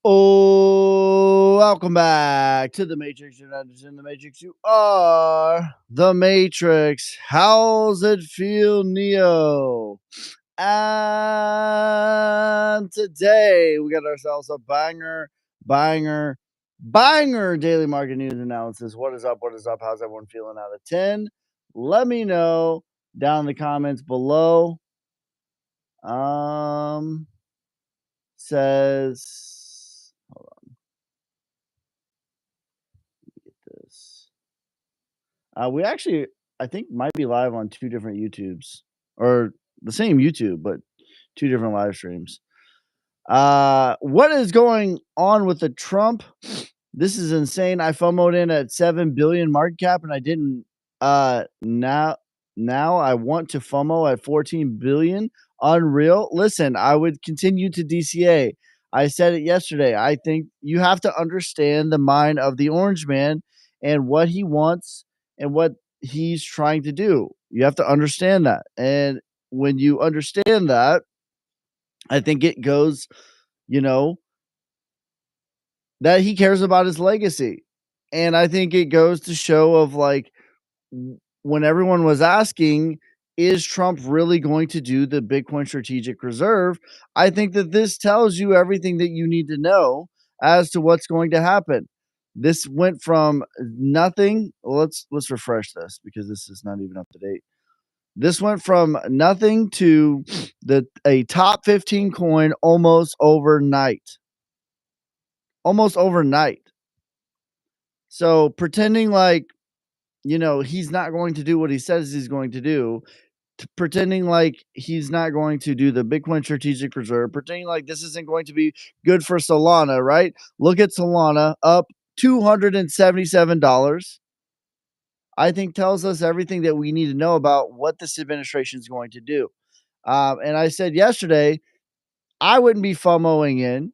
Oh, welcome back to the Matrix. You're not just in the Matrix, you are the Matrix. How's it feel, Neo? And today we got ourselves a banger, banger daily market news analysis. What is up? What is up? How's everyone feeling out of 10? Let me know down in the comments below. Says this. We actually, I think, might be live on two different YouTubes or the same YouTube, but two different live streams. What is going on with the Trump? This is insane. I FOMO'd in at 7 billion market cap and I didn't. Now I want to FOMO at 14 billion. Unreal. Listen, I would continue to DCA. I said it yesterday. I think you have to understand the mind of the orange man and what he wants and what he's trying to do. You have to understand that. And when you understand that, I think it goes, you know, that he cares about his legacy. And I think it goes to show of like when everyone was asking, is Trump really going to do the Bitcoin strategic reserve? I think that this tells you everything that you need to know as to what's going to happen. This went from nothing. Let's refresh this because this is not even up to date. This went from nothing to a top 15 coin almost overnight. Almost overnight. So pretending like, he's not going to do what he says he's going to do, pretending like he's not going to do the Bitcoin strategic reserve, pretending like this isn't going to be good for Solana, right? Look at Solana up $277. I think tells us everything that we need to know about what this administration is going to do. And I said yesterday, I wouldn't be FOMOing in.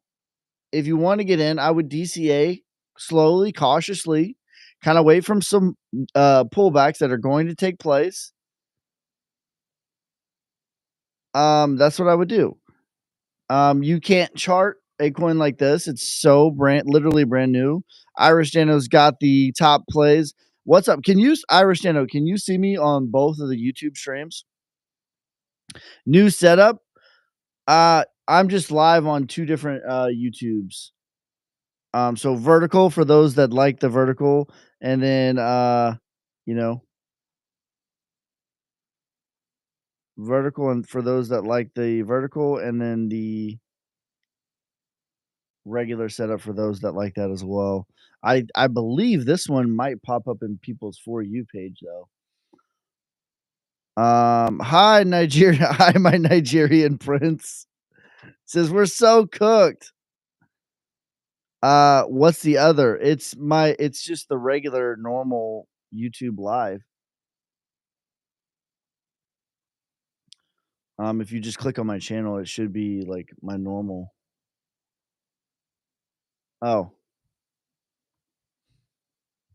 If you want to get in, I would DCA slowly, cautiously, kind of wait from some pullbacks that are going to take place. That's what I would do. You can't chart a coin like this. It's so literally brand new. Irish Dano's got the top plays. What's up? Irish Dano, can you see me on both of the YouTube streams? New setup. I'm just live on two different YouTubes. So vertical for those that like the vertical, and then vertical and for those that like the vertical, and then the regular setup for those that like that as well. I believe this one might pop up in people's For You page though. Hi Nigeria, hi my Nigerian prince. Says we're so cooked. What's the other? It's just the regular normal YouTube live. If you just click on my channel, it should be like my normal. Oh,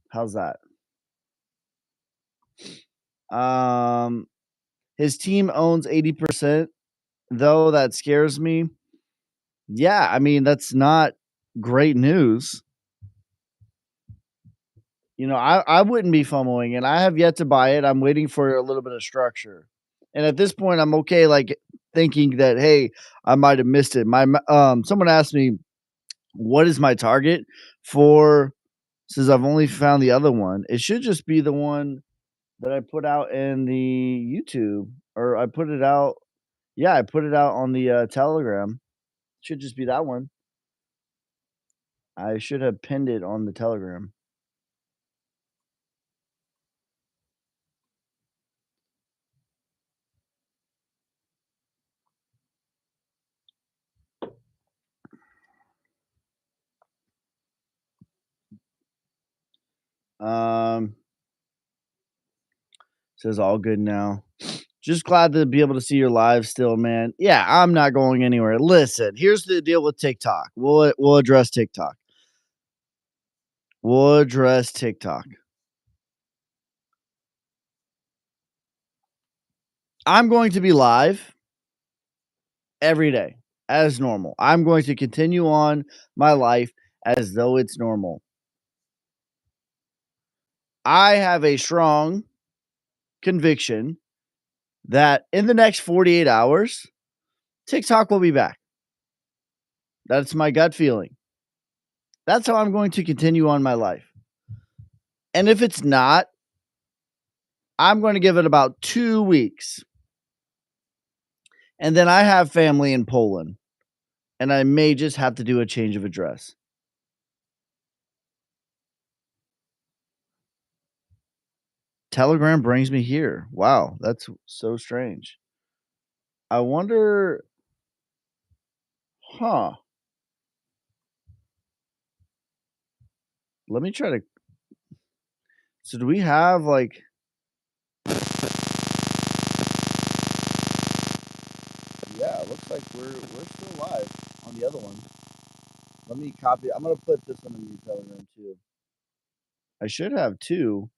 how's that? His team owns 80%, though that scares me. Yeah, I mean, that's not great news. I wouldn't be FOMOing, and I have yet to buy it. I'm waiting for a little bit of structure. And at this point, I'm okay, like, thinking that, hey, I might have missed it. Someone asked me, what is my target for, since I've only found the other one. It should just be the one that I put out in the YouTube, or I put it out. Yeah, I put it out on the Telegram. Should just be that one. I should have pinned it on the Telegram. Says all good now. Just glad to be able to see your live still, man. Yeah, I'm not going anywhere. Listen, here's the deal with TikTok. We'll address TikTok. We'll address TikTok. I'm going to be live every day. as normal. I'm going to continue on my life as though it's normal. I have a strong conviction that in the next 48 hours, TikTok will be back. That's my gut feeling. That's how I'm going to continue on my life. And if it's not, I'm going to give it about 2 weeks. And then I have family in Poland, and I may just have to do a change of address. Telegram brings me here. Wow, that's so strange. I wonder, huh? Let me try to. So, do we have like? Yeah, it looks like we're still live on the other one. Let me copy. I'm gonna put this one in the Telegram too. I should have two.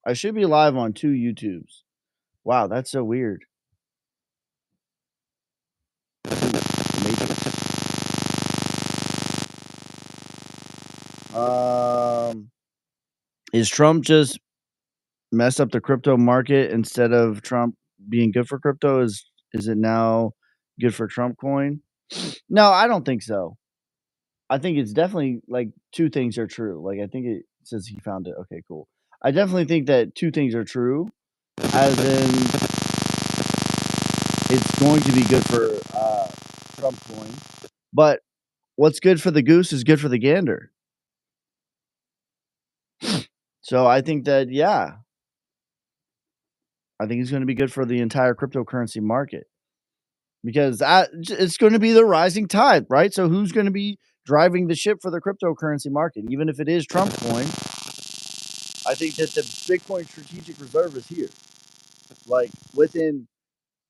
I should be live on two YouTubes. Wow, that's so weird. Um, is Trump just mess up the crypto market instead of Trump being good for crypto? Is it now good for Trump coin? No, I don't think so. I think it's definitely like two things are true. Like I think it says he found it. Okay, cool. I definitely think that two things are true, as in it's going to be good for Trump coin. But what's good for the goose is good for the gander. So I think that yeah, I think it's going to be good for the entire cryptocurrency market because it's going to be the rising tide, right? So who's going to be driving the ship for the cryptocurrency market? Even if it is Trump coin, I think that the Bitcoin strategic reserve is here. Like within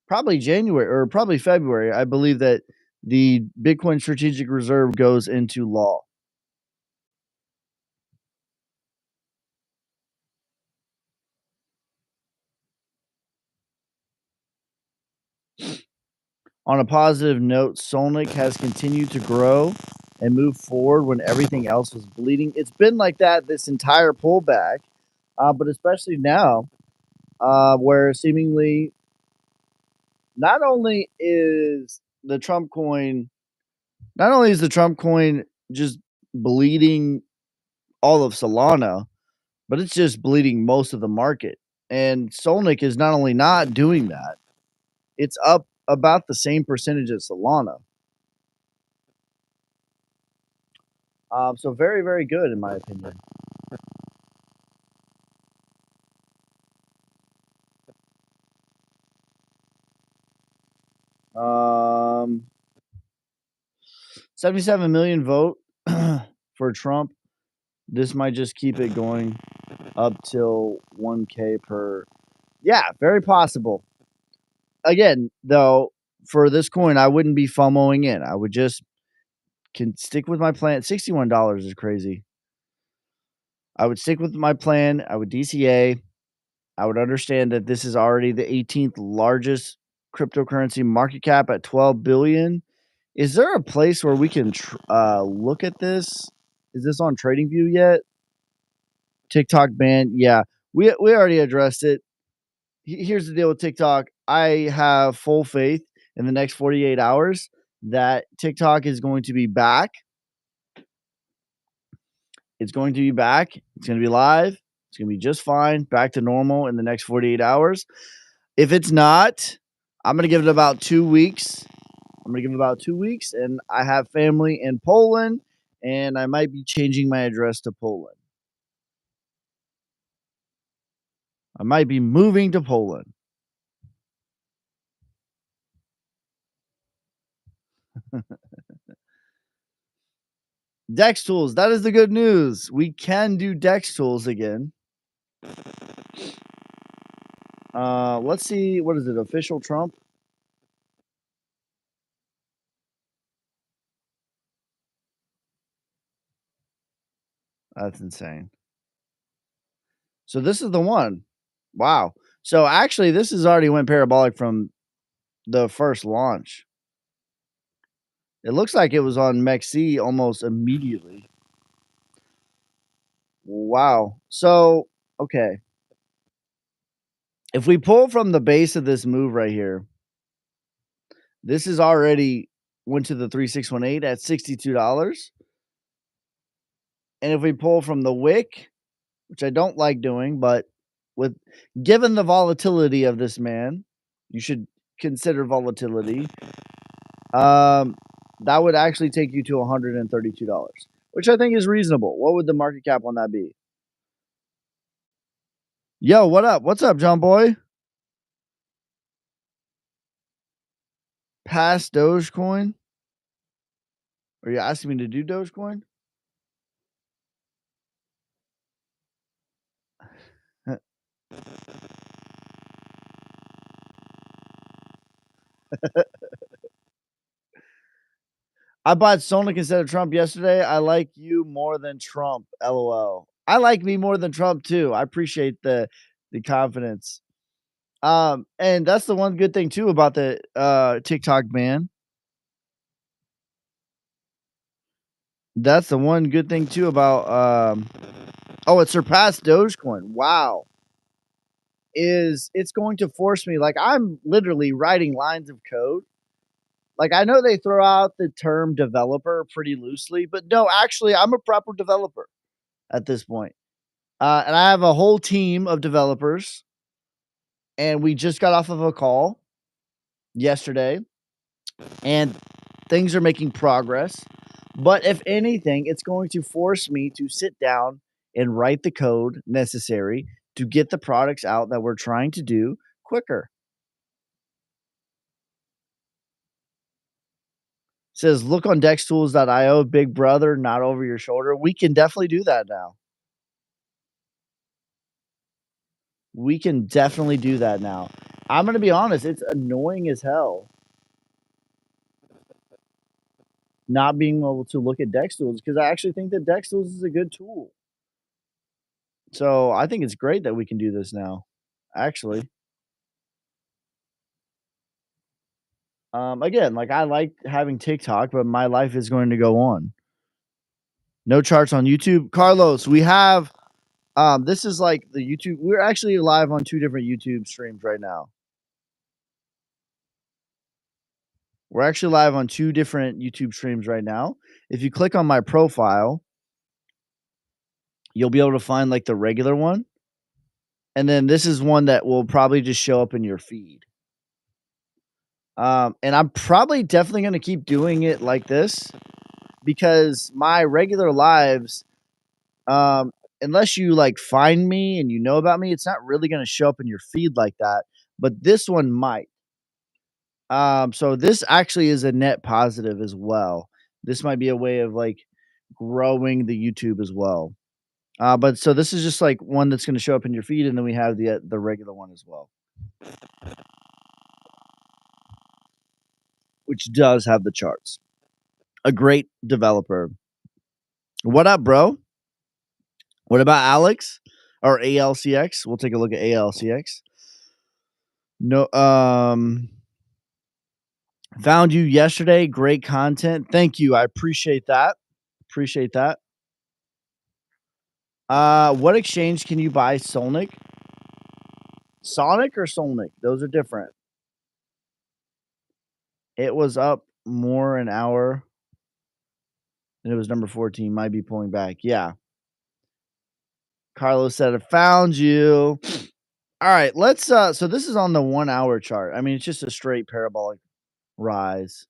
probably January or probably February, I believe that the Bitcoin strategic reserve goes into law. On a positive note, Solnick has continued to grow and move forward when everything else was bleeding. It's been like that this entire pullback, but especially now, where seemingly not only is the Trump coin, not only is the Trump coin just bleeding all of Solana, but it's just bleeding most of the market. And Solnick is not only not doing that, it's up about the same percentage as Solana. So very, very good in my opinion. Um, 77 million vote for Trump. This might just keep it going up till 1K per. Yeah, very possible. Again, though, for this coin, I wouldn't be FOMOing in. I would just can stick with my plan. $61 is crazy. I would stick with my plan. I would DCA. I would understand that this is already the 18th largest cryptocurrency market cap at 12 billion. Is there a place where we can look at this? Is this on TradingView yet? TikTok ban? Yeah, we already addressed it. Here's the deal with TikTok. I have full faith in the next 48 hours that TikTok is going to be back. It's going to be back. It's going to be live. It's going to be just fine, back to normal in the next 48 hours. If it's not, I'm going to give it about 2 weeks. I'm going to give it about 2 weeks, and I have family in Poland, and I might be changing my address to Poland. I might be moving to Poland. Dex tools. That is the good news. We can do Dex tools again. Let's see. What is it? Official Trump? That's insane. So this is the one. Wow. So actually, this has already went parabolic from the first launch. It looks like it was on MEXC almost immediately. Wow. So, okay. If we pull from the base of this move right here, this is already went to the 3618 at $62. And if we pull from the wick, which I don't like doing, but with given the volatility of this man, you should consider volatility. Um, that would actually take you to $132, which I think is reasonable. What would the market cap on that be? Yo, what up? What's up, John Boy? Pass Dogecoin? Are you asking me to do Dogecoin? I bought Sonic instead of Trump yesterday. I like you more than Trump. LOL. I like me more than Trump too. I appreciate the confidence. And that's the one good thing too about the TikTok ban. That's the one good thing too about oh, it surpassed Dogecoin. Wow. Is it's going to force me like I'm literally writing lines of code. Like I know they throw out the term developer pretty loosely, but no, actually I'm a proper developer at this point. And I have a whole team of developers and we just got off of a call yesterday and things are making progress. But if anything, it's going to force me to sit down and write the code necessary to get the products out that we're trying to do quicker. Says, look on dextools.io, big brother, not over your shoulder. We can definitely do that now. We can definitely do that now. I'm going to be honest, it's annoying as hell not being able to look at Dex Tools because I actually think that Dex Tools is a good tool. So I think it's great that we can do this now. Actually, again, like I like having TikTok, but my life is going to go on. No charts on YouTube. Carlos, we have this is like the YouTube. We're actually live on two different YouTube streams right now. We're actually live on two different YouTube streams right now. If you click on my profile, you'll be able to find like the regular one. And then this is one that will probably just show up in your feed. And I'm probably definitely going to keep doing it like this because my regular lives, um, unless you like find me and you know about me, it's not really going to show up in your feed like that. But this one might. So this actually is a net positive as well. This might be a way of like growing the YouTube as well. But so this is just like one that's going to show up in your feed, and then we have the regular one as well, which does have the charts. A great developer. What up, bro? What about Alex or ALCX? We'll take a look at ALCX. No, found you yesterday. Great content. Thank you. I appreciate that. Appreciate that. What exchange can you buy Solnic? Sonic or Solnic? Those are different. It was up more an hour. And it was number 14. Might be pulling back. Yeah. Carlos said, I found you. All right, let's so this is on the 1 hour chart. I mean, it's just a straight parabolic rise.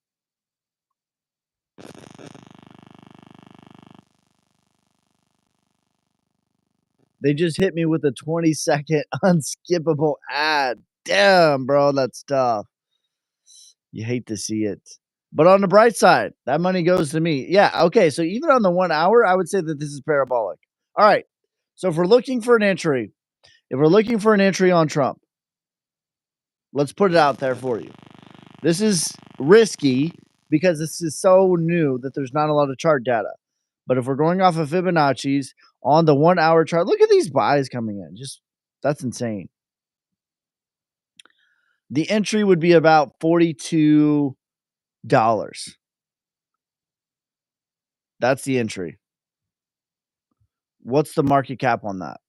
They just hit me with a 20-second unskippable ad. Damn, bro, that's tough. You hate to see it. But on the bright side, that money goes to me. Yeah, okay. So even on the 1 hour, I would say that this is parabolic. All right. So if we're looking for an entry, if we're looking for an entry on Trump, let's put it out there for you. This is risky because this is so new that there's not a lot of chart data. But if we're going off of Fibonacci's on the 1 hour chart, look at these buys coming in. Just that's insane. The entry would be about $42. That's the entry. What's the market cap on that?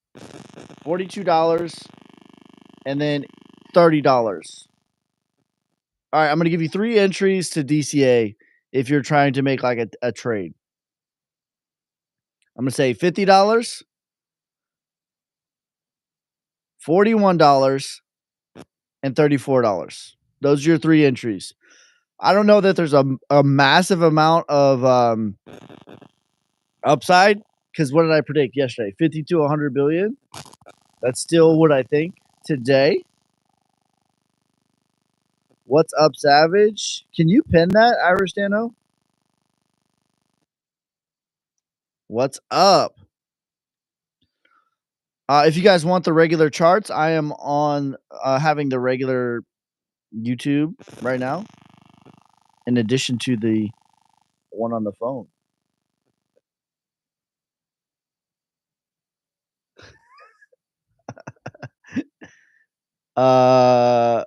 $42 and then $30. All right, I'm going to give you 3 entries to DCA if you're trying to make like a trade. I'm going to say $50, $41, and $34. Those are your 3 entries. I don't know that there's a massive amount of upside because what did I predict yesterday? 50 to 100 billion. That's still what I think today. What's up, Savage? Can you pin that, Irish Dano? What's up? If you guys want the regular charts, I am on having the regular YouTube right now, in addition to the one on the phone. Uh,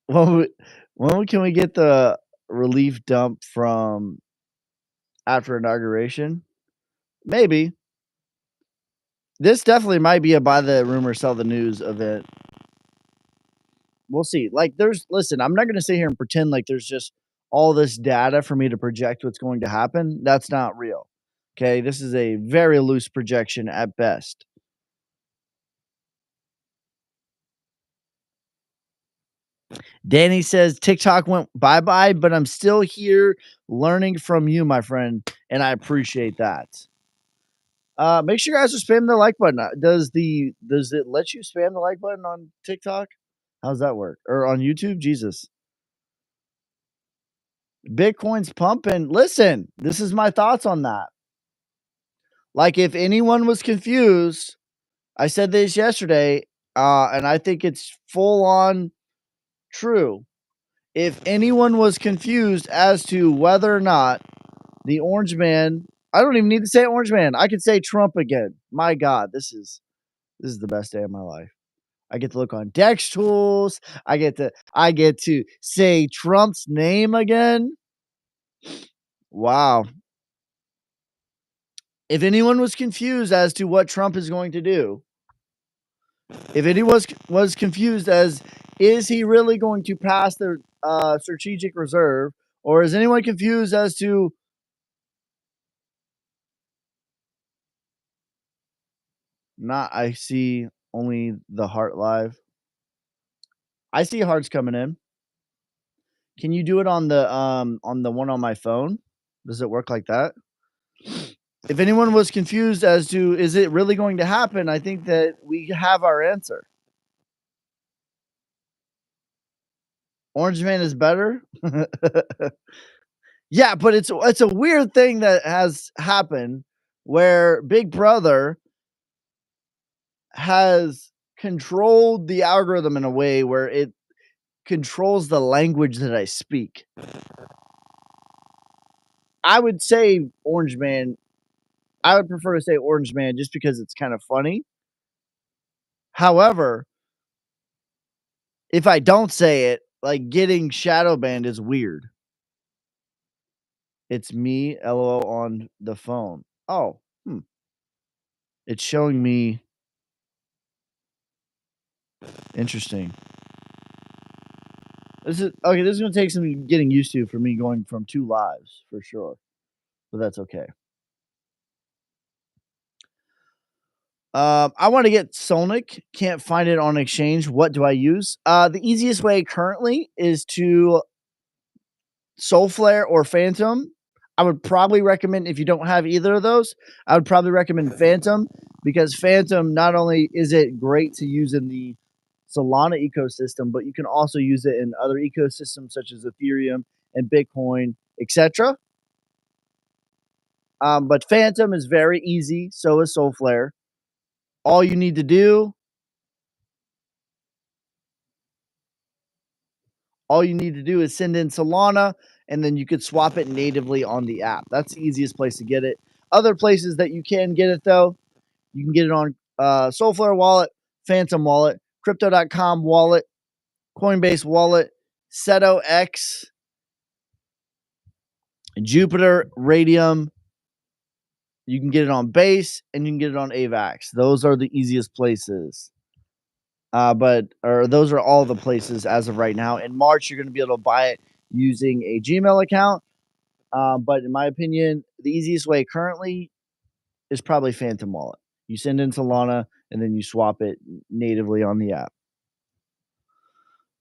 when can we get the relief dump from after inauguration? Maybe. This definitely might be a buy the rumor, sell the news event. We'll see. Like, listen, I'm not going to sit here and pretend like there's just all this data for me to project what's going to happen. That's not real. Okay. This is a very loose projection at best. Danny says TikTok went bye bye, but I'm still here learning from you, my friend, and I appreciate that. Make sure you guys are spamming the like button. Does it let you spam the like button on TikTok? How's that work? Or on YouTube? Jesus. Bitcoin's pumping. Listen, this is my thoughts on that. Like, if anyone was confused, I said this yesterday, and I think it's full on true. If anyone was confused as to whether or not the orange man, I don't even need to say orange man. I could say Trump again. My God, this is the best day of my life. I get to look on Dex Tools. I get to say Trump's name again. Wow. If anyone was confused as to what Trump is going to do, if anyone was confused as is he really going to pass the strategic reserve, or is anyone confused as to not? I see only the heart live. I see hearts coming in. Can you do it on the one on my phone? Does it work like that? If anyone was confused as to is it really going to happen, I think that we have our answer. Orange Man is better. Yeah, but it's a weird thing that has happened where Big Brother has controlled the algorithm in a way where it controls the language that I speak. I would say Orange Man. I would prefer to say Orange Man just because it's kind of funny. However, if I don't say it, like getting shadow banned is weird. It's me, LOL, on the phone. Oh, it's showing me. Interesting. This is okay. This is going to take some getting used to for me going from 2 lives for sure, but that's okay. I want to get Sonic. Can't find it on exchange. What do I use? The easiest way currently is to Soulflare or Phantom. I would probably recommend, if you don't have either of those, I would probably recommend Phantom, because Phantom, not only is it great to use in the Solana ecosystem, but you can also use it in other ecosystems such as Ethereum and Bitcoin, etc. But Phantom is very easy. So is Soulflare. All you need to do is send in Solana, and then you could swap it natively on the app. That's the easiest place to get it. Other places that you can get it, though, you can get it on Soulflare Wallet, Phantom Wallet, Crypto.com Wallet, Coinbase Wallet, Seto X, Jupiter, Radium, you can get it on base and you can get it on AVAX. Those are the easiest places. But those are all the places as of right now. In March, you're going to be able to buy it using a Gmail account. But in my opinion, the easiest way currently is probably Phantom Wallet. You send in Solana and then you swap it natively on the app.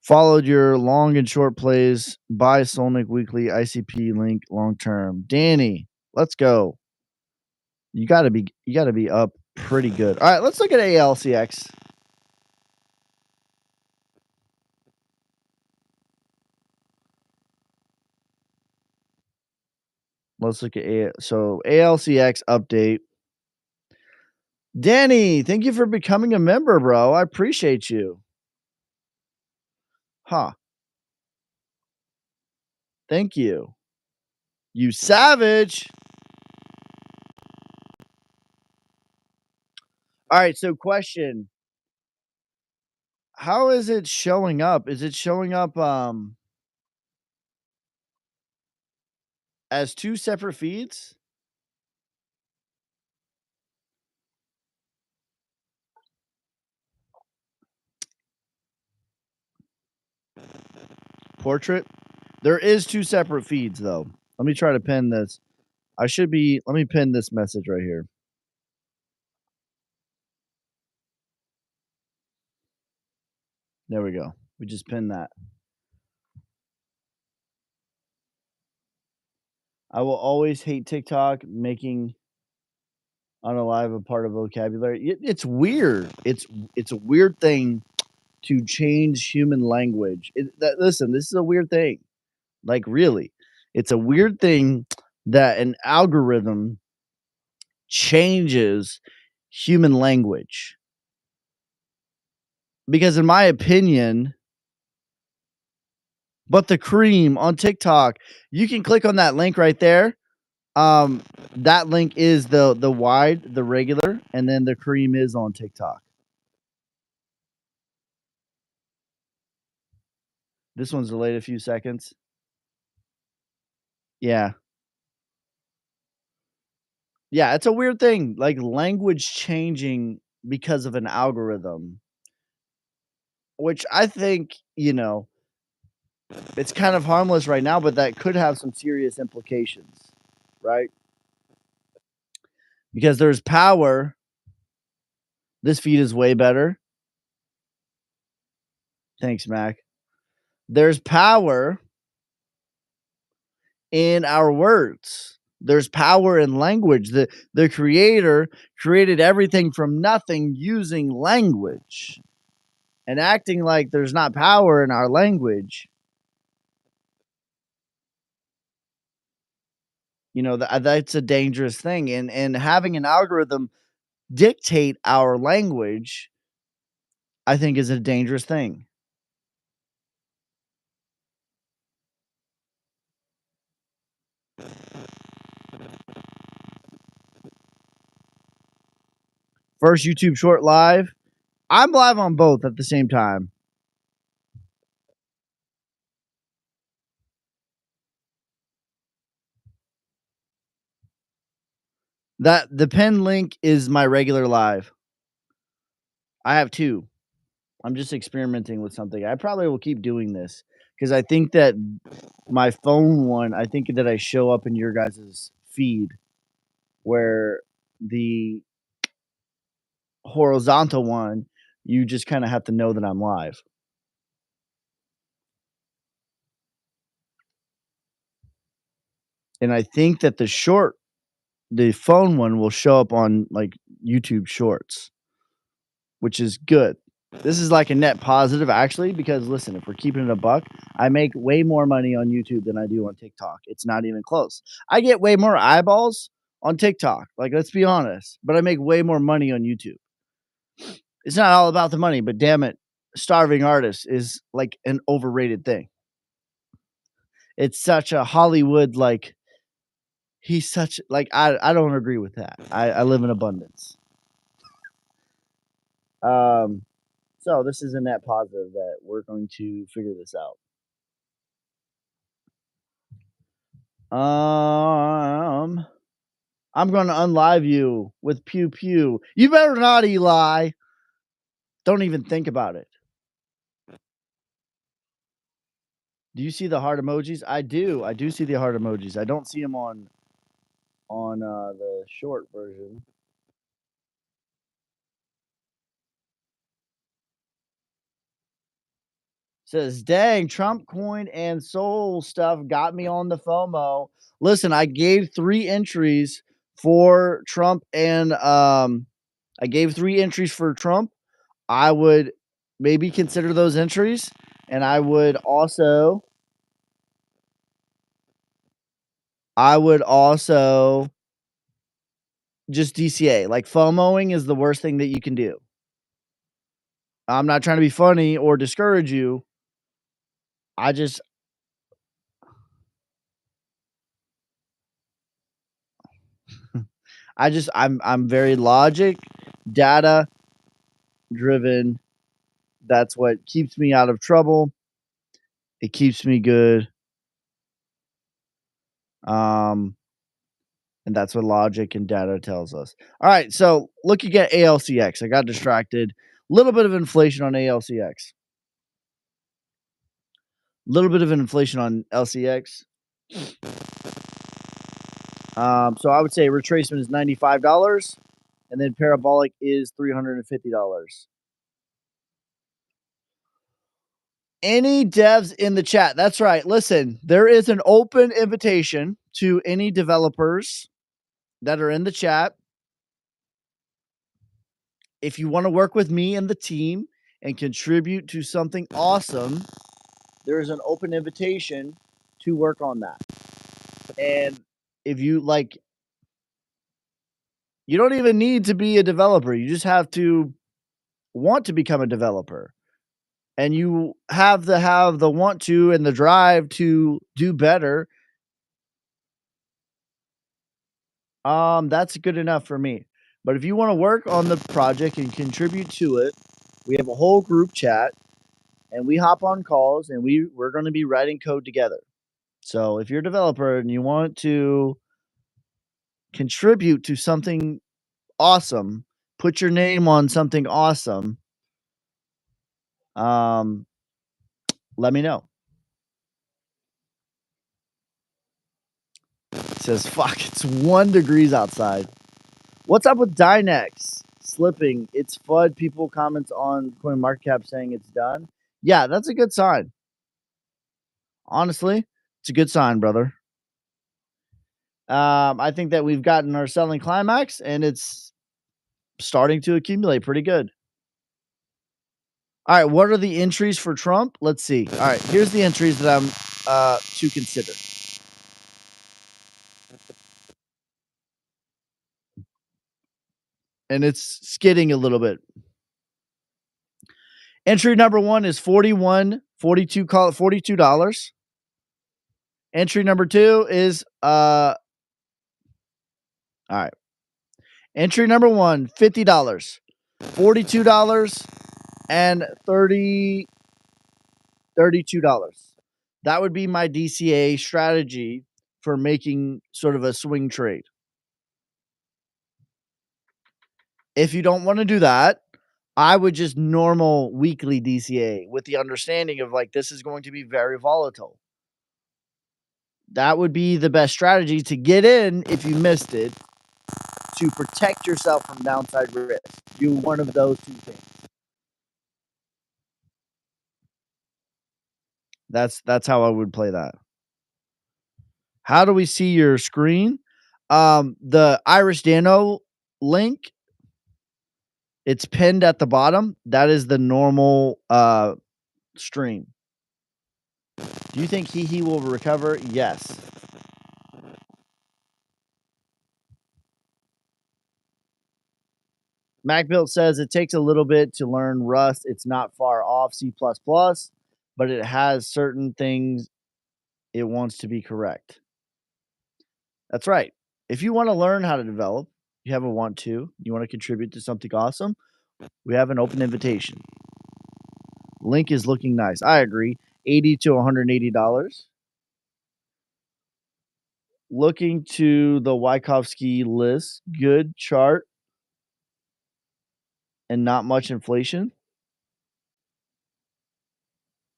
Followed your long and short plays. Buy Solnic Weekly ICP link long term. Danny, let's go. You gotta be up pretty good. All right, let's look at ALCX. Let's look at ALCX update. Danny, thank you for becoming a member, bro. I appreciate you. Huh. Thank you. You savage. All right, so question. How is it showing up? Is it showing up as two separate feeds? Portrait? There is two separate feeds though. Let me try to pin this. Let me pin this message right here. There we go. We just pinned that. I will always hate TikTok making unalive a part of vocabulary. It's weird. It's a weird thing to change human language. Listen, this is a weird thing. Like really, it's a weird thing that an algorithm changes human language. Because in my opinion, but the cream on TikTok, you can click on that link right there. That link is the wide, the regular, and then the cream is on TikTok. This one's delayed a few seconds. Yeah. Yeah, it's a weird thing, like language changing because of an algorithm, which I think, it's kind of harmless right now, but that could have some serious implications, right? Because there's power. This feed is way better. Thanks, Mac. There's power in our words. There's power in language. The creator created everything from nothing using language. And acting like there's not power in our language, that's a dangerous thing. And having an algorithm dictate our language, I think, is a dangerous thing. First YouTube short live. I'm live on both at the same time. That the pin link is my regular live. I have two. I'm just experimenting with something. I probably will keep doing this because I think that my phone one, I think that I show up in your guys' feed where the horizontal one, you just kind of have to know that I'm live. And I think that the phone one will show up on like YouTube Shorts, which is good. This is like a net positive actually, because listen, if we're keeping it a buck, I make way more money on YouTube than I do on TikTok. It's not even close. I get way more eyeballs on TikTok. Like, let's be honest, but I make way more money on YouTube. It's not all about the money, but damn it, starving artist is like an overrated thing. It's such a Hollywood, like he's such like I don't agree with that. I live in abundance. Um so this is a net positive that we're going to figure this out. Um, I'm gonna unlive you with pew pew. You better not, Eli. Don't even think about it. Do you see the heart emojis? I do. I do see the heart emojis. I don't see them on the short version. Says, dang, Trump coin and soul stuff got me on the FOMO. Listen, I gave 3 entries for Trump and I gave 3 entries for Trump. I would maybe consider those entries, and I would also just DCA. Like FOMOing is the worst thing that you can do. I'm not trying to be funny or discourage you. I just I'm very logic, data driven. That's what keeps me out of trouble. It keeps me good. Um, and that's what logic and data tells us. All right, so looking at ALCX, I got distracted. Little bit of inflation on ALCX. Little bit of an inflation on LCX. So I would say retracement is $95, and then parabolic is $350. Any devs in the chat? That's right. Listen, there is an open invitation to any developers that are in the chat. If you want to work with me and the team and contribute to something awesome, there is an open invitation to work on that. And if you like, you don't even need to be a developer. You just have to want to become a developer. And you have the want to and the drive to do better. That's good enough for me. But if you want to work on the project and contribute to it, we have a whole group chat and we hop on calls and we're going to be writing code together. So if you're a developer and you want to contribute to something awesome, put your name on something awesome, let me know. It says, fuck, it's 1 degrees outside. What's up with Dynex slipping? It's FUD. People comments on CoinMarketCap saying it's done. Yeah, that's a good sign. Honestly, it's a good sign, brother. I think that we've gotten our selling climax and it's starting to accumulate pretty good. All right, what are the entries for Trump? Let's see. All right, here's the entries that I'm to consider. And it's skidding a little bit. Entry number 1 is 42, call it $42. Entry number 2 is all right. Entry number 1, $50, $42, and $32. That would be my DCA strategy for making sort of a swing trade. If you don't want to do that, I would just normal weekly DCA with the understanding of like this is going to be very volatile. That would be the best strategy to get in if you missed it, to protect yourself from downside risk. Do one of those 2 things. That's how I would play that. How do we see your screen? The Irish Dano link, it's pinned at the bottom. That is the normal stream. Do you think he will recover? Yes. MacBuilt says it takes a little bit to learn Rust. It's not far off C++, but it has certain things it wants to be correct. That's right. If you want to learn how to develop, you have a want to, you want to contribute to something awesome, we have an open invitation. Link is looking nice. I agree. $80 to $180. Looking to the YaBoySkey list, good chart and not much inflation.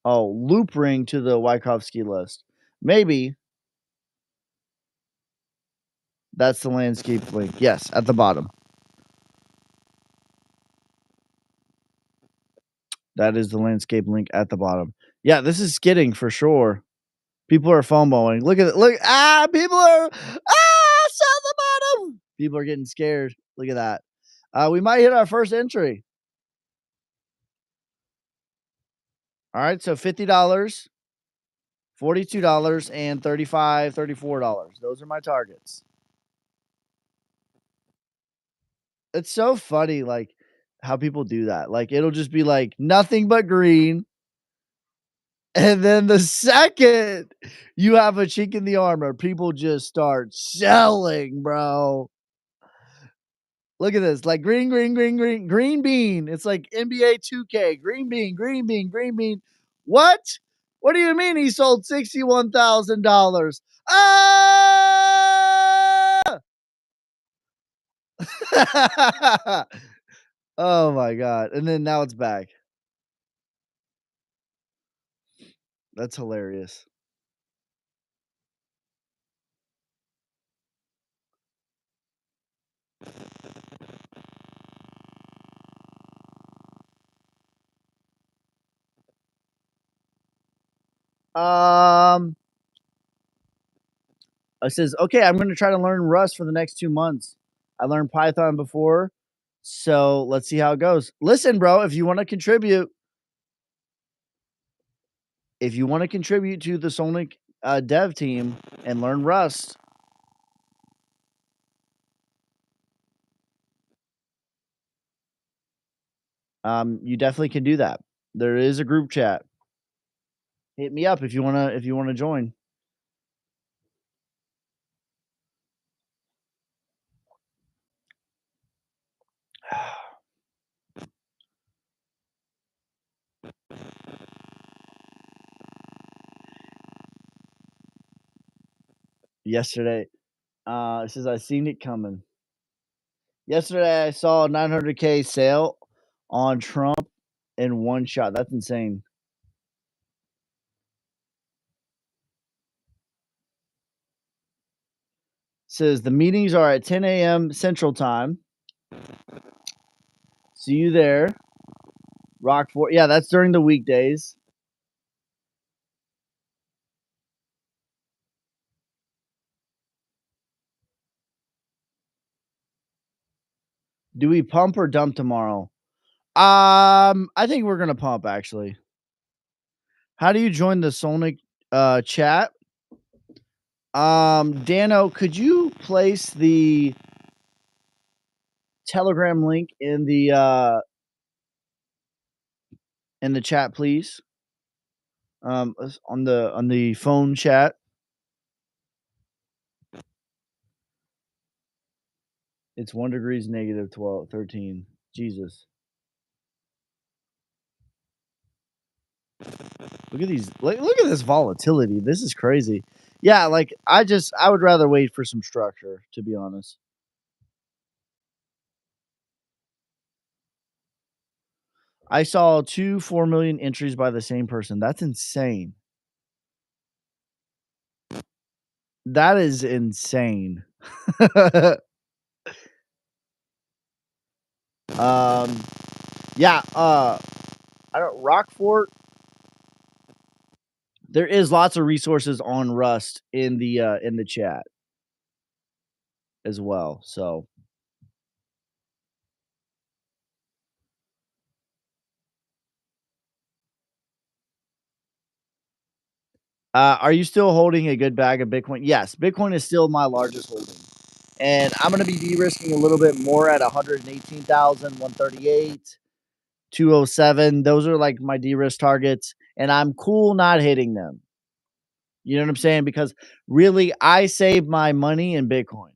Oh, loop ring to the YaBoySkey list. Maybe that's the landscape link. Yes, at the bottom. That is the landscape link at the bottom. Yeah, this is skidding for sure. People are FOMOing. Look at it. Look, people are sell the bottom. People are getting scared. Look at that. We might hit our first entry. All right, so $50, $42, and $35, $34. Those are my targets. It's so funny, like how people do that. Like it'll just be like nothing but green. And then the second you have a chink in the armor, people just start selling, bro. Look at this, like green, green, green, green, green bean. It's like NBA 2K, green bean, green bean, green bean. What? What do you mean he sold $61,000? Ah! Oh my god. And then now it's back. That's hilarious. Um, it says, okay, I'm going to try to learn Rust for the next 2 months. I learned Python before, so let's see how it goes. Listen, bro, if you want to contribute to the Sonic dev team and learn Rust, you definitely can do that. There is a group chat. Hit me up if you wanna join. Yesterday, it says I seen it coming. Yesterday, I saw a 900K sale on Trump in one shot. That's insane. Says the meetings are at 10 a.m. Central Time. See you there. Rockford. Yeah, that's during the weekdays. Do we pump or dump tomorrow? I think we're gonna pump actually. How do you join the Sonic chat? Dano, could you place the Telegram link in the chat, please? On the phone chat. It's 1 degrees negative 12, 13. Jesus. Look at these. Look at this volatility. This is crazy. Yeah, like I would rather wait for some structure, to be honest. I saw 2 4 million entries by the same person. That's insane. That is insane. um, yeah. I don't Rockfort. There is lots of resources on Rust in the chat as well. So, are you still holding a good bag of Bitcoin? Yes, Bitcoin is still my largest holding. And I'm going to be de-risking a little bit more at 118,000, 138, 207. Those are like my de-risk targets, and I'm cool not hitting them. You know what I'm saying? Because really, I save my money in Bitcoin.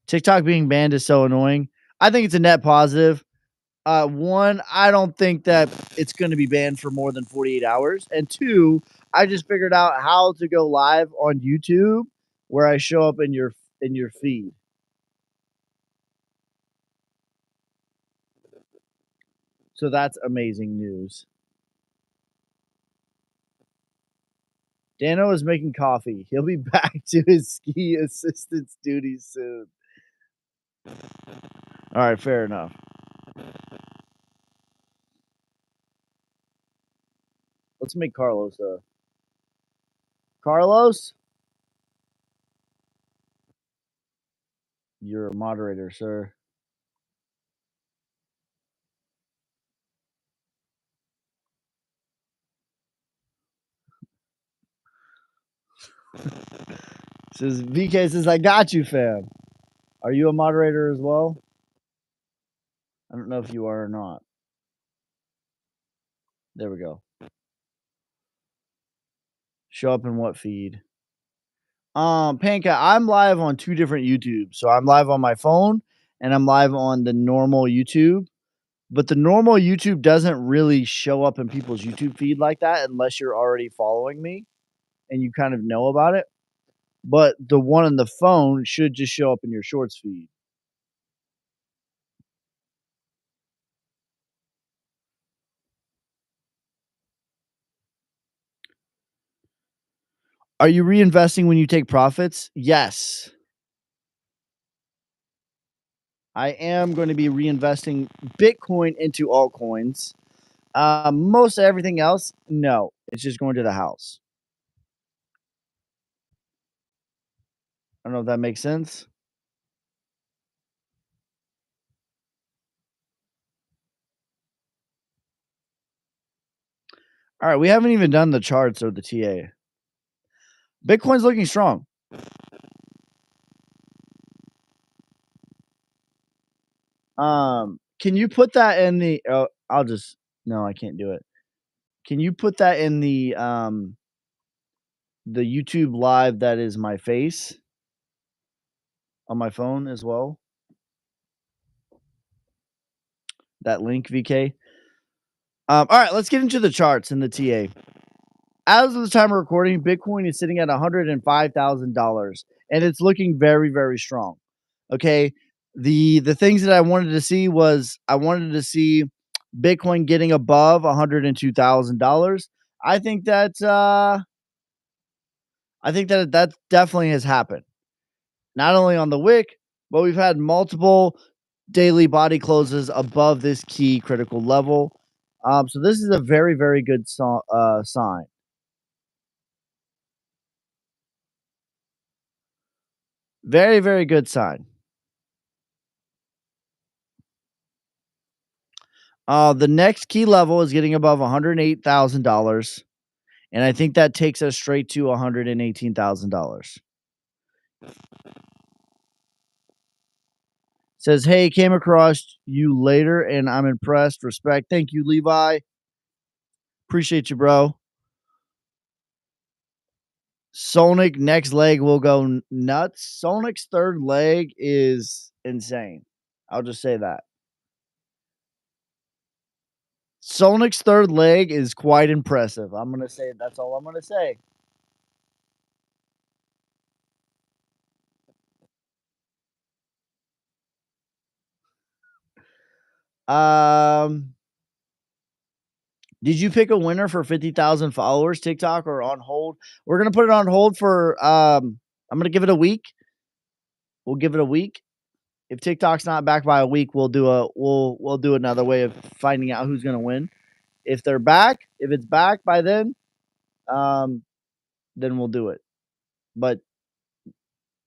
TikTok being banned is so annoying. I think it's a net positive. One, I don't think that it's gonna be banned for more than 48 hours, and two, I just figured out how to go live on YouTube where I show up in your feed. So that's amazing news. Dano is making coffee. He'll be back to his ski assistance duties soon. All right, fair enough. Let's make Carlos Carlos, you're a moderator, sir. Says VK says I got you, fam. Are you a moderator as well? I don't know if you are or not. There we go. Show up in what feed? Panka, I'm live on two different YouTubes. So I'm live on my phone and I'm live on the normal YouTube. But the normal YouTube doesn't really show up in people's YouTube feed like that unless you're already following me and you kind of know about it. But the one on the phone should just show up in your shorts feed. Are you reinvesting when you take profits? Yes. I am going to be reinvesting Bitcoin into altcoins. Most everything else, no. It's just going to the house. I don't know if that makes sense. All right, we haven't even done the charts or the TA. Bitcoin's looking strong. Can you put that in the? Oh, I'll just no, I can't do it. Can you put that in the YouTube live that is my face on my phone as well? That link, VK. All right, let's get into the charts and the TA. As of the time of recording, Bitcoin is sitting at $105,000, and it's looking very, very strong. Okay, the things that I wanted to see was I wanted to see Bitcoin getting above $102,000. I think that that definitely has happened. Not only on the wick, but we've had multiple daily body closes above this key critical level. So this is a very, very good sign. Very, very good sign. The next key level is getting above $108,000, and I think that takes us straight to $118,000. Says, "Hey, came across you later, and I'm impressed. Respect, thank you, Levi. Appreciate you, bro." Sonic next leg will go nuts. Sonic's third leg is insane. I'll just say that. Sonic's third leg is quite impressive. I'm gonna say that's all I'm gonna say. Um, did you pick a winner for 50,000 followers, TikTok, or on hold? We're gonna put it on hold for I'm gonna give it a week. We'll give it a week. If TikTok's not back by a week, we'll do another way of finding out who's gonna win. If they're back, if it's back by um, then we'll do it. But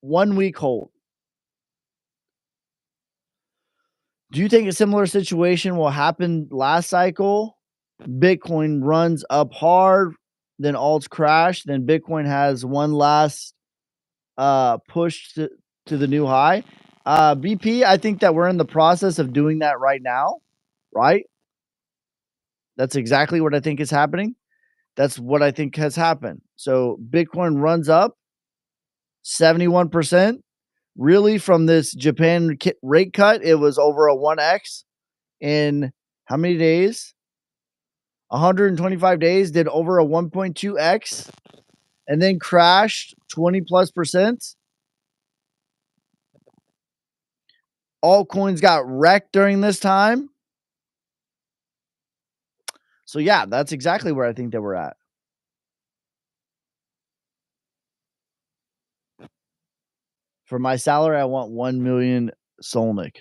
1 week hold. Do you think a similar situation will happen last cycle? Bitcoin runs up hard, then alts crash, then Bitcoin has one last push to the new high. BP, I think that we're in the process of doing that right now, right? That's exactly what I think is happening. That's what I think has happened. So Bitcoin runs up 71%. Really, from this Japan rate cut, it was over a 1x. in how many days? 125 days, did over a 1.2x and then crashed 20 plus percent. Altcoins got wrecked during this time. So yeah, that's exactly where I think that we're at. For my salary, I want 1 million Solnick.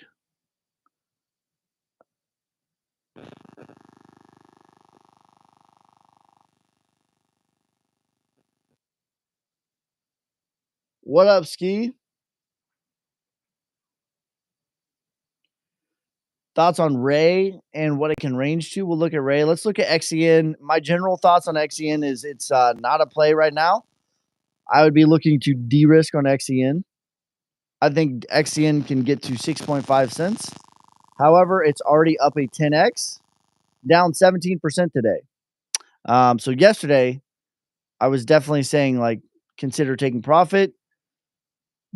What up, Ski? Thoughts on Ray and what it can range to? We'll look at Ray. Let's look at XEN. My general thoughts on XEN is it's not a play right now. I would be looking to de-risk on XEN. I think XEN can get to 6.5 cents. However, it's already up a 10x, down 17% today. So yesterday, I was definitely saying like consider taking profit,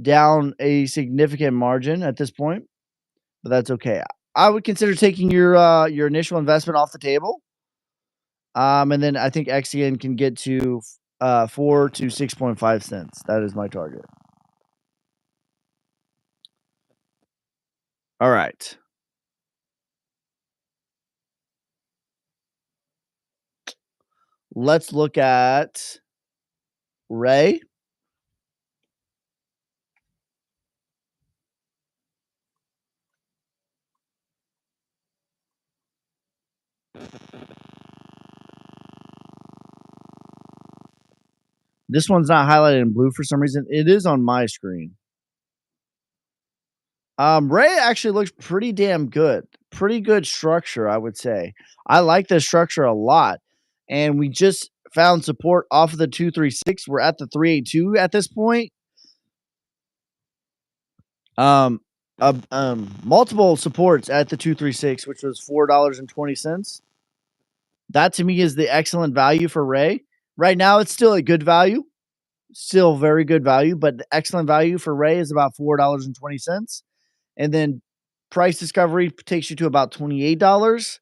down a significant margin at this point, but that's okay. I would consider taking your initial investment off the table. And then I think XEN can get to 4 to 6.5 cents. That is my target. All right. Let's look at Ray. This one's not highlighted in blue for some reason. It is on my screen. Ray actually looks pretty damn good. Pretty good structure, I would say. I like this structure a lot. And we just found support off of the 236. We're at the 382 at this point. Multiple supports at the 236, which was $4.20. That to me is the excellent value for Ray. Right now, it's still a good value, still very good value, but the excellent value for Ray is about $4.20. And then price discovery takes you to about $28.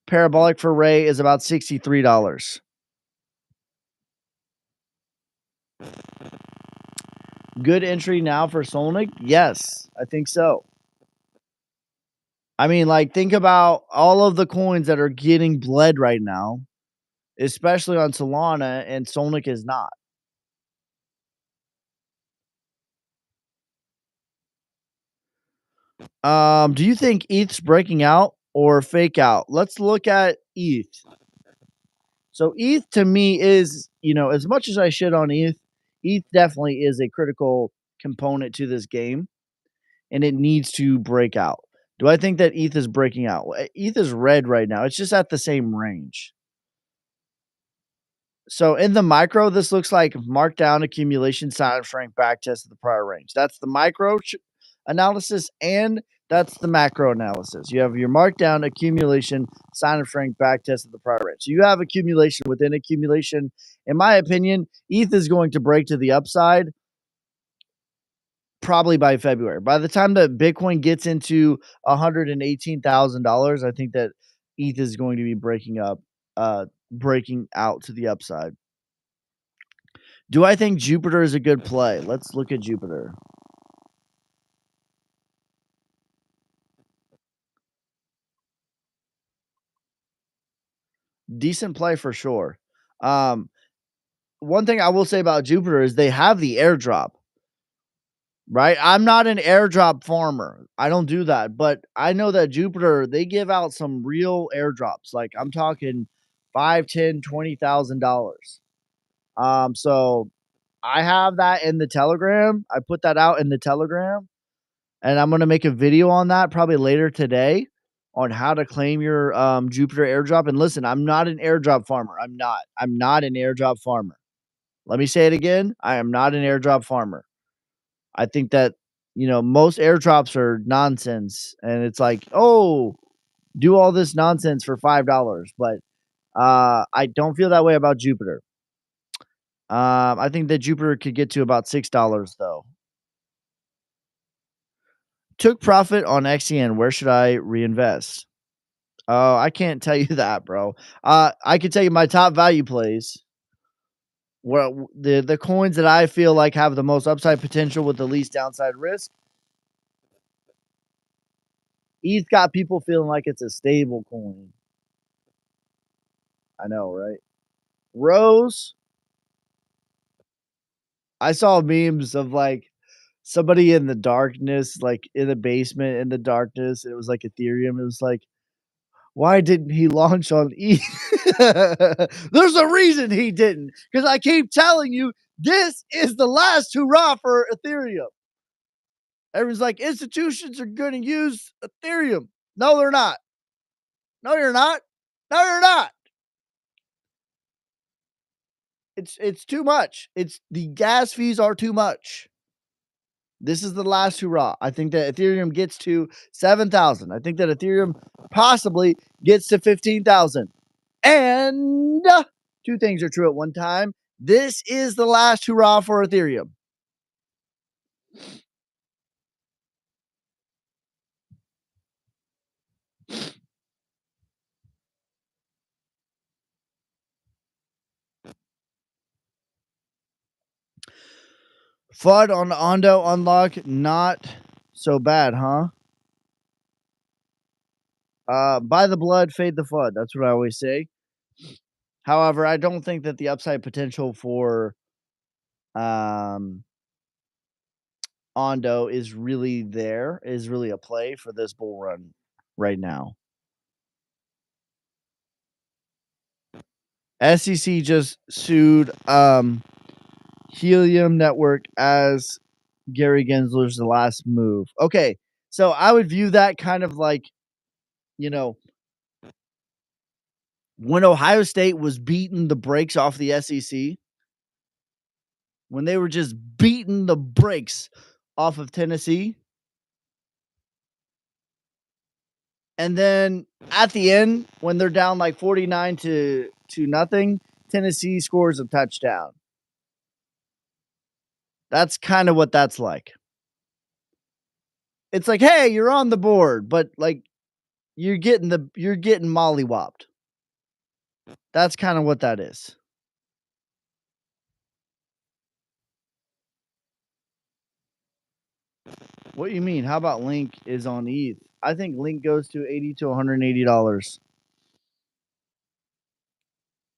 Parabolic for Ray is about $63. Good entry now for Solnick? Yes, I think so. I mean, like, think about all of the coins that are getting bled right now, especially on Solana, and Solnick is not. Do you think ETH's breaking out or fake out? Let's look at ETH. So ETH to me is, as much as I shit on ETH definitely is a critical component to this game, and it needs to break out. Do I think that ETH is breaking out? ETH is red right now. It's just at the same range. So in the micro, this looks like markdown accumulation sign of strength back test of the prior range. That's the micro analysis, and that's the macro analysis. You have your markdown accumulation sign of strength back test of the prior range. So you have accumulation within accumulation. In my opinion, ETH is going to break to the upside probably by February. By the time that Bitcoin gets into $118,000, I think that ETH is going to be breaking out to the upside. Do I think Jupiter is a good play? Let's look at Jupiter. Decent play for sure. One thing I will say about Jupiter is they have the airdrop, right? I'm not an airdrop farmer. I don't do that, but I know that Jupiter, they give out some real airdrops. Like I'm talking 5, 10, $20,000. So I have that in the Telegram. I put that out in the Telegram, and I'm gonna make a video on that probably later today on how to claim your Jupiter airdrop. And listen, I'm not an airdrop farmer. I'm not. I'm not an airdrop farmer. Let me say it again. I am not an airdrop farmer. I think that most airdrops are nonsense, and it's like, oh, do all this nonsense for $5. But I don't feel that way about Jupiter. I think that Jupiter could get to about $6 though. Took profit on XEN. Where should I reinvest? Oh, I can't tell you that, bro. I can tell you my top value plays. Well, the coins that I feel like have the most upside potential with the least downside risk. ETH got people feeling like it's a stable coin. I know, right? Rose, I saw memes of like somebody in the darkness, like in the basement in the darkness. It was like Ethereum. It was like, why didn't he launch on ETH? There's a reason he didn't. Because I keep telling you, this is the last hurrah for Ethereum. Everyone's like, institutions are going to use Ethereum. No, they're not. No, you're not. No, you're not. It's too much. It's the gas fees are too much. This is the last hurrah. I think that Ethereum gets to 7,000. I think that Ethereum possibly gets to 15,000. And two things are true at one time. This is the last hurrah for Ethereum. FUD on the Ondo unlock, not so bad, huh? Buy the blood, fade the FUD. That's what I always say. However, I don't think that the upside potential for um, Ondo is really there, is really a play for this bull run right now. SEC just sued Helium Network as Gary Gensler's the last move. Okay, so I would view that kind of like, you know, when Ohio State was beating the brakes off the SEC, when they were just beating the brakes off of Tennessee. And then at the end, when they're down like 49 to nothing, Tennessee scores a touchdown. That's kind of what that's like. It's like, hey, you're on the board, but like you're getting mollywopped. That's kind of what that is. What do you mean? How about Link is on ETH? I think Link goes to $80 to $180.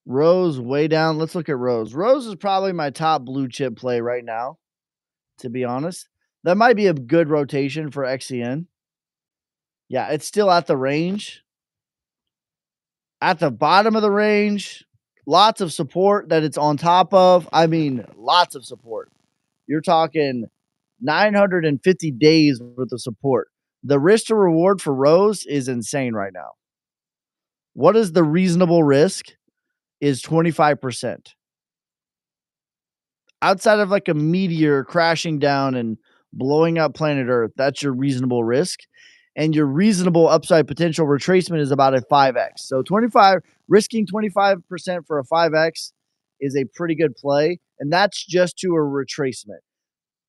Rose way down. Let's look at Rose. Rose is probably my top blue chip play right now, to be honest. That might be a good rotation for XCN. Yeah, it's still at the range. At the bottom of the range, lots of support that it's on top of. I mean, lots of support. You're talking 950 days worth of support. The risk to reward for Rose is insane right now. What is the reasonable risk? Is 25%. Outside of like a meteor crashing down and blowing up planet Earth, that's your reasonable risk. And your reasonable upside potential retracement is about a 5x. So 25 risking 25% for a 5x is a pretty good play. And that's just to a retracement.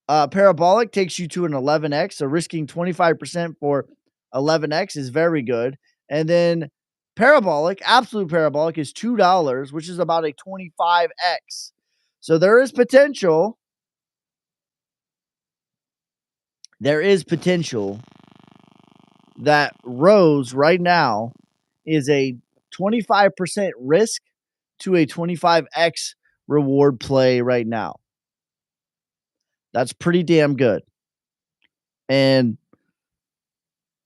Parabolic takes you to an 11x. So risking 25% for 11x is very good. And then parabolic, absolute parabolic is $2, which is about a 25x. So there is potential. There is potential that Rose right now is a 25% risk to a 25x reward play right now. That's pretty damn good. And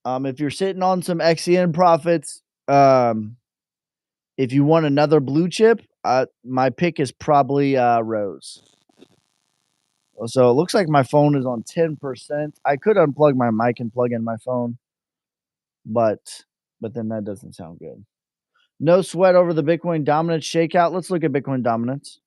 if you're sitting on some XCN profits, if you want another blue chip, my pick is probably Rose. So it looks like my phone is on 10%. I could unplug my mic and plug in my phone, but then that doesn't sound good. No sweat over the Bitcoin dominance shakeout. Let's look at Bitcoin dominance.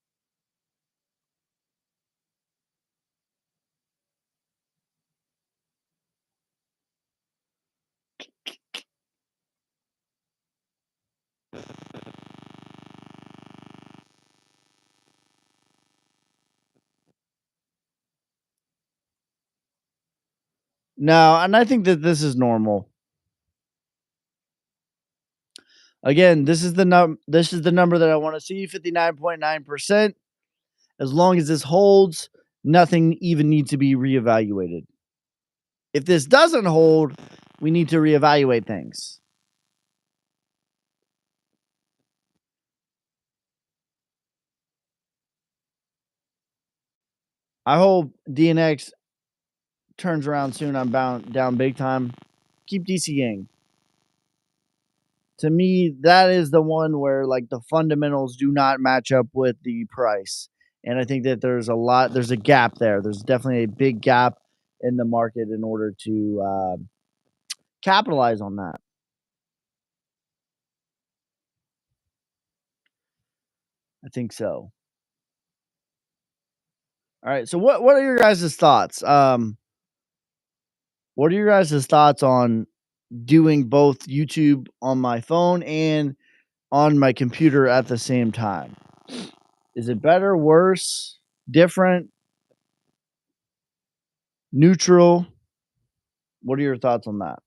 No, and I think that this is normal. Again, this is the number that I want to see, 59.9%. As long as this holds, nothing even needs to be reevaluated. If this doesn't hold, we need to reevaluate things. I hope DNX turns around soon. I'm bound down big time. Keep DCing. To me, that is the one where like the fundamentals do not match up with the price. And I think that there's a gap there. There's definitely a big gap in the market in order to capitalize on that. I think so. All right. So what are your guys' thoughts? What are your guys' thoughts on doing both YouTube on my phone and on my computer at the same time? Is it better, worse, different, neutral? What are your thoughts on that?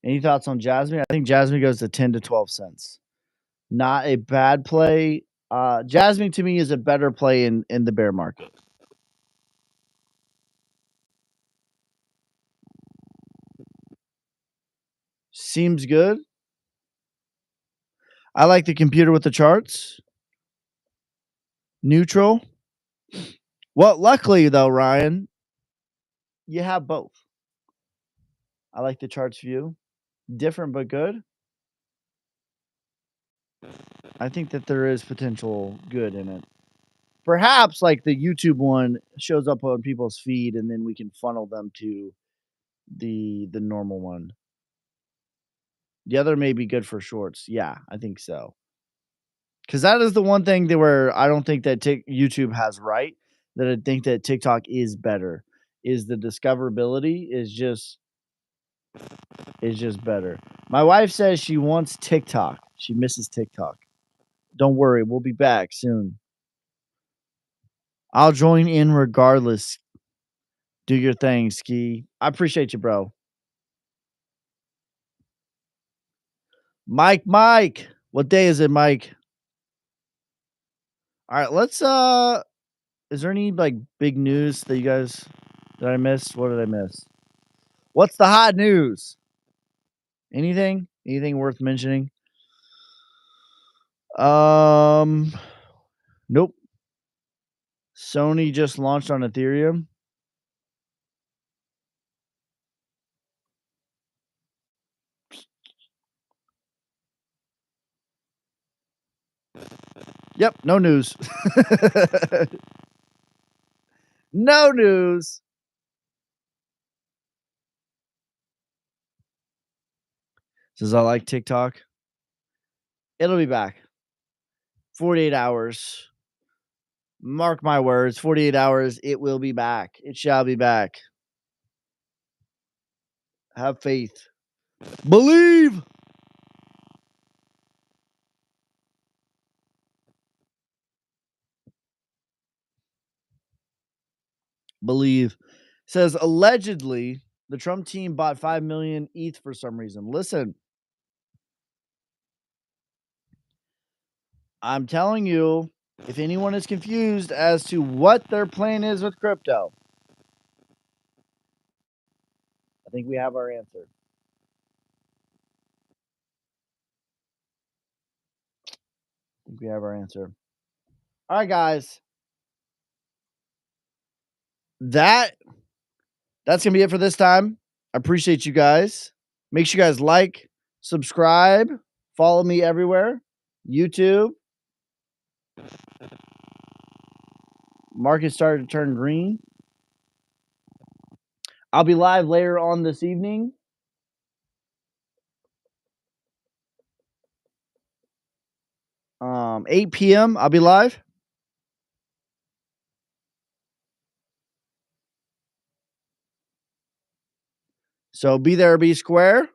Any thoughts on Jasmine? I think Jasmine goes to 10 to 12 cents. Not a bad play. Jasmine to me is a better play in the bear market. Seems good. I like the computer with the charts. Neutral. Well, luckily though, Ryan, you have both. I like the charts view. Different but good. I think that there is potential good in it. Perhaps like the YouTube one shows up on people's feed and then we can funnel them to the normal one. The other may be good for shorts. Yeah, I think so. Because that is the one thing that where I don't think that YouTube has right. That I think that TikTok is better. Is the discoverability is just better. My wife says she wants TikTok. She misses TikTok. Don't worry, we'll be back soon. I'll join in regardless. Do your thing, Ski. I appreciate you, bro. Mike. What day is it, Mike? All right, let's is there any like big news that you guys that I missed? What did I miss? What's the hot news? Anything? Anything worth mentioning? Um nope. Sony just launched on Ethereum. Yep, no news. No news. Says I like TikTok. It'll be back. 48 hours. Mark my words, 48 hours, it will be back. It shall be back. Have faith. Believe. Believe. Says allegedly the Trump team bought 5 million ETH for some reason. Listen, I'm telling you, if anyone is confused as to what their plan is with crypto, I think we have our answer. I think we have our answer. All right, guys. That's gonna be it for this time. I appreciate you guys. Make sure you guys like, subscribe, follow me everywhere. YouTube. Market started to turn green. I'll be live later on this evening. 8 p.m. I'll be live. So be there, be square.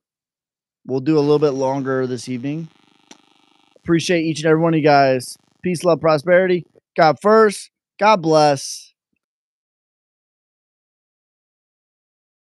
We'll do a little bit longer this evening. Appreciate each and every one of you guys. Peace, love, prosperity. God first. God bless.